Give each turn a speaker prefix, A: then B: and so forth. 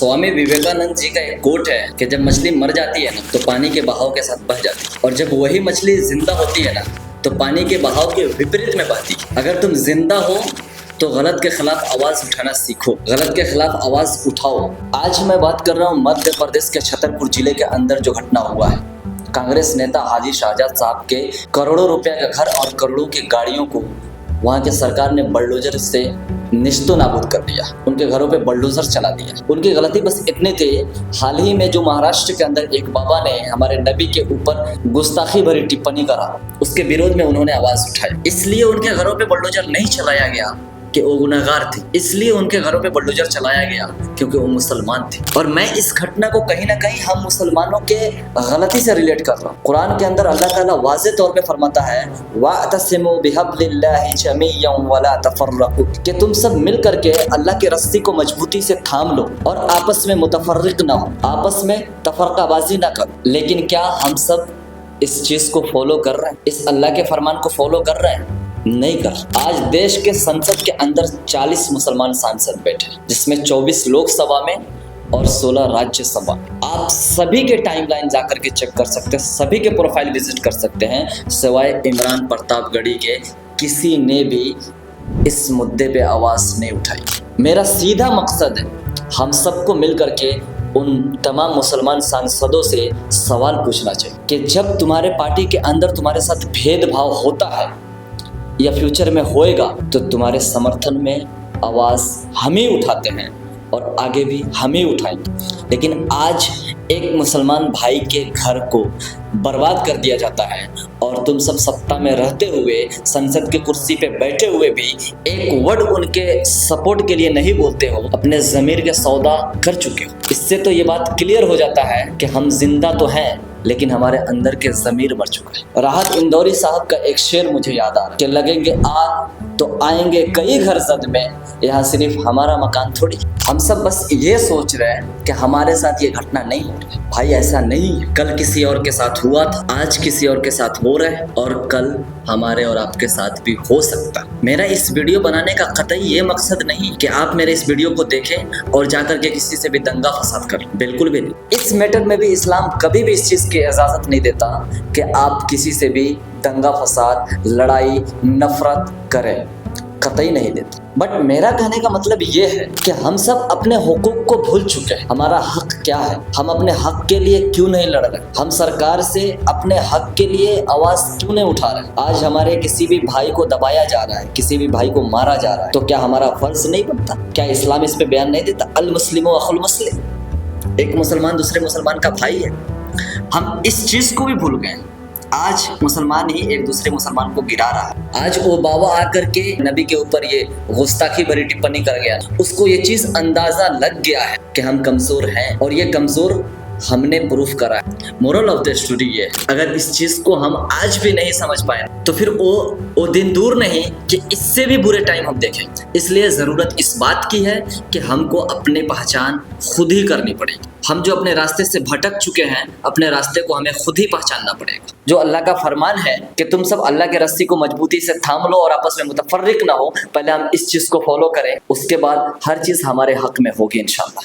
A: स्वामी विवेकानंद जी का एक कोट है कि जब मछली मर जाती है ना तो पानी के बहाव के साथ बह जाती है, और जब वही मछली जिंदा होती है ना तो पानी के बहाव के विपरीत में बहती है। अगर तुम जिंदा हो तो गलत के खिलाफ आवाज उठाना सीखो, गलत के खिलाफ आवाज उठाओ। आज मैं बात कर रहा हूँ मध्य प्रदेश के छतरपुर जिले के अंदर जो घटना हुआ है। कांग्रेस नेता हाजी शाहजाद साहब के करोड़ों रुपया का घर और करोड़ों की गाड़ियों को वहाँ के सरकार ने बुलडोजर से निश्तो नाबूद कर दिया, उनके घरों पे बुलडोजर चला दिया। उनकी गलती बस इतनी थी, हाल ही में जो महाराष्ट्र के अंदर एक बाबा ने हमारे नबी के ऊपर गुस्ताखी भरी टिप्पणी करा, उसके विरोध में उन्होंने आवाज उठाई। इसलिए उनके घरों पे बुलडोजर नहीं चलाया गया कि वो गुनहगार थे, इसलिए उनके घरों पे बुलडोजर चलाया गया क्योंकि वो मुसलमान थे। और मैं इस घटना को कहीं ना कहीं हम मुसलमानों के गलती से रिलेट कर रहा हूँ। कुरान के अंदर अल्लाह ताला वाज़ेह तौर पे फरमाता है वाअतसिमू बिहब्लिल्लाहि जमीअन वला तफर्रकू, कि तुम सब मिल करके अल्लाह के रस्सी को मजबूती से थाम लो और आपस में मुतफर्रिक ना हो, आपस में तफरकाबाजी ना करो। लेकिन क्या हम सब इस चीज को फॉलो कर रहे हैं? इस अल्लाह के फरमान को फॉलो कर रहे हैं? नहीं कर। आज देश के संसद के अंदर 40 मुसलमान सांसद बैठे, जिसमें 24 लोकसभा में और 16 राज्यसभा। आप सभी के टाइमलाइन जाकर के चेक कर सकते हैं, सभी के प्रोफाइल विजिट कर सकते हैं, सिवाय इमरान प्रतापगढ़ी के किसी ने भी इस मुद्दे पे आवाज नहीं उठाई। मेरा सीधा मकसद है हम सबको मिल करके उन तमाम मुसलमान सांसदों से सवाल पूछना चाहिए कि जब तुम्हारे पार्टी के अंदर तुम्हारे साथ भेदभाव होता है या फ्यूचर में होएगा तो तुम्हारे समर्थन में आवाज़ हम ही उठाते हैं और आगे भी हम ही उठाएंगे। लेकिन आज एक मुसलमान भाई के घर को बर्बाद कर दिया जाता है और तुम सब सत्ता में रहते हुए संसद की कुर्सी पे बैठे हुए भी एक वर्ड उनके सपोर्ट के लिए नहीं बोलते हो, अपने ज़मीर के सौदा कर चुके हो। इससे तो ये बात क्लियर हो जाता है कि हम जिंदा तो हैं लेकिन हमारे अंदर के ज़मीर मर चुका है। राहत इंदौरी साहब का एक शेर मुझे याद आ रहा है कि लगेंगे आग तो आएंगे कई घर जद में, यहाँ सिर्फ हमारा मकान थोड़ी। हम सब बस ये सोच रहे हैं कि हमारे साथ ये घटना नहीं हो रही। भाई ऐसा नहीं है, कल किसी और के साथ हुआ था, आज किसी और के साथ हो रहा है और कल हमारे और आपके साथ भी हो सकता है। मेरा इस वीडियो बनाने का कतई ये मकसद नहीं कि आप मेरे इस वीडियो को देखें और जाकर के किसी से भी दंगा फसाद करें, बिल्कुल भी नहीं। इस मैटर में भी इस्लाम कभी भी इस चीज़ की इजाज़त नहीं देता कि आप किसी से भी दंगा फसाद, लड़ाई, नफरत करें, कतई नहीं देता। बट मेरा कहने का मतलब ये है कि हम सब अपने हुकूक को भूल चुके हैं। हमारा हक क्या है? हम अपने हक के लिए क्यों नहीं लड़ रहे? हम सरकार से अपने हक के लिए आवाज क्यों नहीं उठा रहे? आज हमारे किसी भी भाई को दबाया जा रहा है, किसी भी भाई को मारा जा रहा है, तो क्या हमारा फर्ज नहीं बनता? क्या इस्लाम इस पे बयान नहीं देता? अल मुस्लिम अखुल मुस्लिम, एक मुसलमान दूसरे मुसलमान का भाई है। हम इस चीज को भी भूल गए। आज मुसलमान ही एक दूसरे मुसलमान को गिरा रहा है। आज वो बाबा आकर के नबी के ऊपर ये गुस्ताखी भरी टिप्पणी कर गया, उसको ये चीज अंदाजा लग गया है कि हम कमजोर हैं और ये कमजोर हमने प्रूफ करा है। मोरल ऑफ द स्टोरी ये, अगर इस चीज को हम आज भी नहीं समझ पाए तो फिर वो दिन दूर नहीं कि इससे भी बुरे टाइम हम देखेंगे। इसलिए जरूरत इस बात की है कि हमको अपनी पहचान खुद ही करनी पड़ेगी। हम जो अपने रास्ते से भटक चुके हैं, अपने रास्ते को हमें खुद ही पहचानना पड़ेगा। जो अल्लाह का फरमान है कि तुम सब अल्लाह के रस्सी को मजबूती से थाम लो और आपस में मुतफर्रिक ना हो, पहले हम इस चीज को फॉलो करें, उसके बाद हर चीज हमारे हक में होगी इंशाल्लाह।